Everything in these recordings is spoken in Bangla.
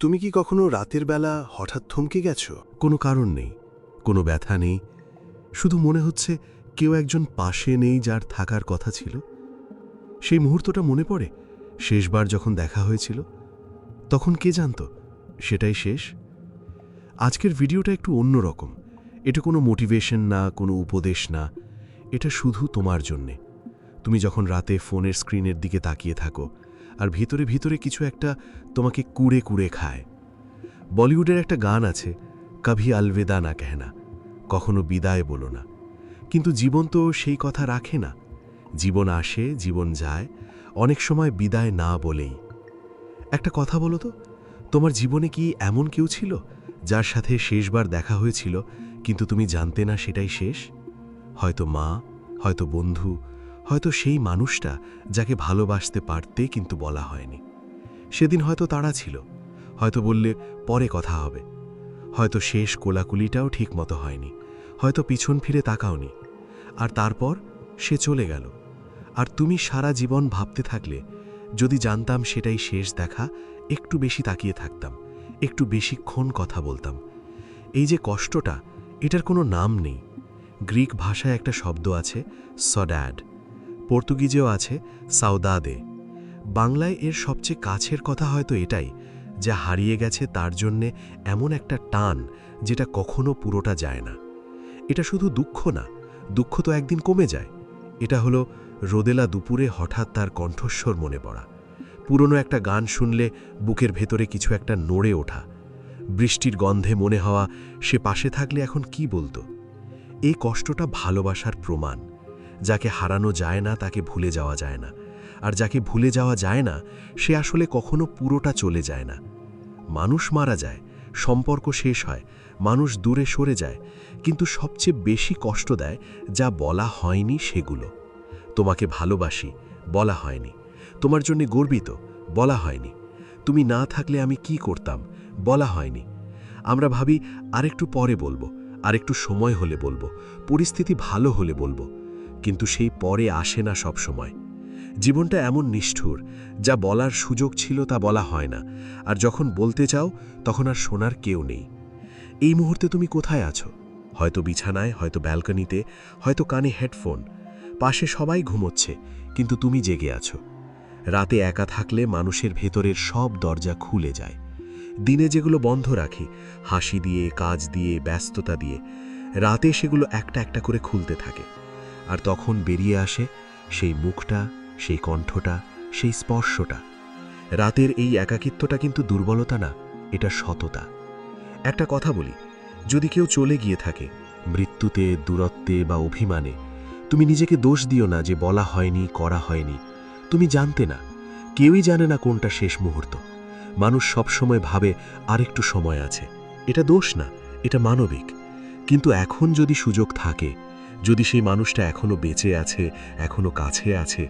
তুমি কি কখনো রাতের বেলা হঠাৎ থমকে গেছো? কোনো কারণ নেই, কোনো ব্যথা নেই, শুধু মনে হচ্ছে কেউ একজন পাশে নেই যার থাকার কথা ছিল। সেই মুহূর্তটা মনে পড়ে শেষবার যখন দেখা হয়েছিল। তখন কে জানতো সেটাই শেষ? আজকের ভিডিওটা একটু অন্যরকম। এটা কোনো মোটিভেশন না, কোনো উপদেশ না, এটা শুধু তোমার জন্যে। তুমি যখন রাতে ফোনের স্ক্রিনের দিকে তাকিয়ে থাকো আর ভিতরে ভিতরে কিছু একটা তোমাকে কুড়ে কুড়ে খায়। বলিউডের একটা গান আছে, কভি আলবিদা না কেহনা, কখনো বিদায় বলো না। কিন্তু জীবন তো সেই কথা রাখে না। জীবন আসে, জীবন যায়, অনেক সময় বিদায় না বলেই। একটা কথা বলো তো, তোমার জীবনে কি এমন কেউ ছিল যার সাথে শেষবার দেখা হয়েছিল কিন্তু তুমি জানতে না সেটাই শেষ? হয়তো মা, হয়তো বন্ধু, হয়তো সেই মানুষটা যাকে ভালোবাসতে পারতে কিন্তু বলা হয়নি। সেদিন হয়তো তাড়া ছিল, হয়তো বললে পরে কথা হবে, হয়তো শেষ কোলাকুলিটাও ঠিক মতো হয়নি, হয়তো পিছন ফিরে তাকাওনি। আর তারপর সে চলে গেল। আর তুমি সারা জীবন ভাবতে থাকলে, যদি জানতাম সেটাই শেষ দেখা, একটু বেশি তাকিয়ে থাকতাম, একটু বেশিক্ষণ কথা বলতাম। এই যে কষ্টটা, এটার কোনো নাম নেই। গ্রিক ভাষায় একটা শব্দ আছে সড্যাড, পর্তুগিজেও আছে সাউদাদে। বাংলায় এর সবচেয়ে কাছের কথা হয়তো এটাই, যা হারিয়ে গেছে তার জন্যে এমন একটা টান যেটা কখনো পুরোটা যায় না। এটা শুধু দুঃখ না, দুঃখ তো একদিন কমে যায়। এটা হলো রোদেলা দুপুরে হঠাৎ তার কণ্ঠস্বর মনে পড়া, পুরনো একটা গান শুনলে বুকের ভেতরে কিছু একটা নড়ে ওঠা, বৃষ্টির গন্ধে মনে হওয়া সে পাশে থাকলে এখন কি বলতো। এই কষ্টটা ভালোবাসার প্রমাণ। যাকে হারানো যায় না তাকে ভুলে যাওয়া যায় না, আর যাকে ভুলে যাওয়া যায় না সে আসলে কখনো পুরোটা চলে যায় না। মানুষ মারা যায়, সম্পর্ক শেষ হয়, মানুষ দূরে সরে যায়, কিন্তু সবচেয়ে বেশি কষ্ট দেয় যা বলা হয়নি সেগুলো। তোমাকে ভালোবাসি বলা হয়নি, তোমার জন্য গর্বিত বলা হয়নি, তুমি না থাকলে আমি কি করতাম বলা হয়নি। আমরা ভাবি আরেকটু পরে বলবো, আরেকটু সময় হলে বলবো, পরিস্থিতি ভালো হলে বলবো, কিন্তু সেই পরে আসে না সব সময়। জীবনটা এমন নিষ্ঠুর, যা বলার সুযোগ ছিল তা বলা হয় না, আর যখন বলতে চাও তখন আর শোনার কেউ নেই। এই মুহূর্তে তুমি কোথায় আছো? হয়তো বিছানায়, হয়তো ব্যালকনিতে, হয়তো কানে হেডফোন। পাশে সবাই ঘুমোচ্ছে, কিন্তু তুমি জেগে আছো। রাতে একা থাকলে মানুষের ভেতরের সব দরজা খুলে যায়। দিনে যেগুলো বন্ধ রাখি, হাসি দিয়ে, কাজ দিয়ে, ব্যস্ততা দিয়ে, রাতে সেগুলো একটা একটা করে খুলতে থাকে। আর তখন বেরিয়ে আসে সেই মুখটা, সেই কণ্ঠটা, সেই স্পর্শটা। রাতের এই একাকিত্বটা কিন্তু দুর্বলতা না, এটা সততা। একটা কথা বলি, যদি কেউ চলে গিয়ে থাকে মৃত্যুতে, দূরত্বে বা অভিমানে, তুমি নিজেকে দোষ দিও না যে বলা হয়নি, করা হয়নি। তুমি জানতে না, কেউই জানে না কোনটা শেষ মুহূর্ত। মানুষ সবসময় ভাবে আরেকটু সময় আছে। এটা দোষ না, এটা মানবিক। কিন্তু এখন যদি সুযোগ থাকে, যদি সেই মানুষটা এখনো বেঁচে আছে, এখনো কাছে আছে,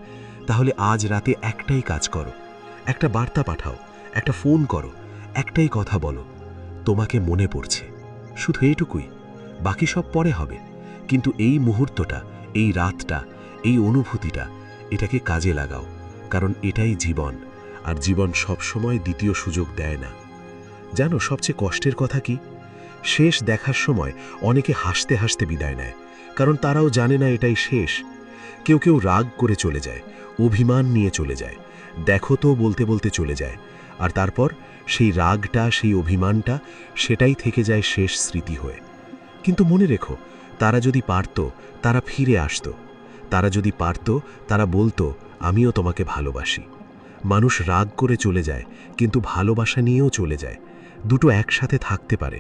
তাহলে আজ রাতে একটাই কাজ করো, একটা বার্তা পাঠাও, একটা ফোন করো, একটাই কথা বলো, তোমাকে মনে পড়ছে। শুধু এইটুকুই, বাকি সব পরে হবে। কিন্তু এই মুহূর্তটা, এই রাতটা, এই অনুভূতিটা, এটাকে কাজে লাগাও, কারণ এটাই জীবন। আর জীবন সবসময় দ্বিতীয় সুযোগ দেয় না। জানো সবচেয়ে কষ্টের কথা কি? শেষ দেখার সময় অনেকে হাসতে হাসতে বিদায় নেয়, কারণ তারাও জানে না এটাই শেষ। কেউ কেউ রাগ করে চলে যায়, অভিমান নিয়ে চলে যায়, দেখো তো বলতে বলতে চলে যায়। আর তারপর সেই রাগটা, সেই অভিমানটা, সেটাই থেকে যায় শেষ স্মৃতি হয়ে। কিন্তু মনে রেখো, তারা যদি পারত, তারা ফিরে আসতো। তারা যদি পারত, তারা বলতো আমিও তোমাকে ভালোবাসি। মানুষ রাগ করে চলে যায়, কিন্তু ভালোবাসা নিয়েও চলে যায়। দুটো একসাথে থাকতে পারে।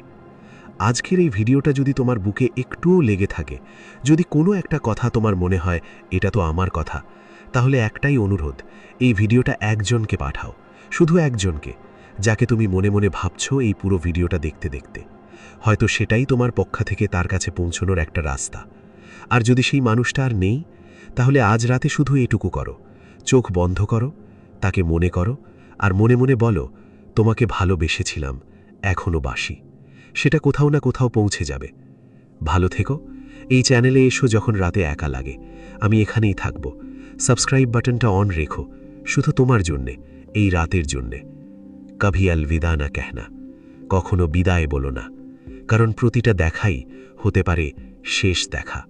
আজকের এই ভিডিওটা যদি তোমার বুকে একটুও লেগে থাকে, যদি কোনো একটা কথা তোমার মনে হয় এটা তো আমার কথা, তাহলে একটাই অনুরোধ, এই ভিডিওটা একজনকে পাঠাও, শুধু একজনকে, যাকে তুমি মনে মনে ভাবছো এই পুরো ভিডিওটা দেখতে দেখতে। হয়তো সেটাই তোমার পক্ষ থেকে তার কাছে পৌঁছানোর একটা রাস্তা। আর যদি সেই মানুষটা আর নেই, তাহলে আজ রাতে শুধু এটুকু করো, চোখ বন্ধ করো, তাকে মনে করো, আর মনে মনে বলো তোমাকে ভালোবেসেছিলাম, এখনো বাসি। সেটা কোথাও না কোথাও পৌঁছে যাবে। ভালো থেকো। এই চ্যানেলে এসো যখন রাতে একা লাগে, আমি এখানেই থাকব। সাবস্ক্রাইব বাটনটা অন রেখো, শুধু তোমার জন্যে, এই রাতের জন্যে। কভি আলবিদা না কেহনা, কখনো বিদায় বলো না, কারণ প্রতিটা দেখাই হতে পারে শেষ দেখা।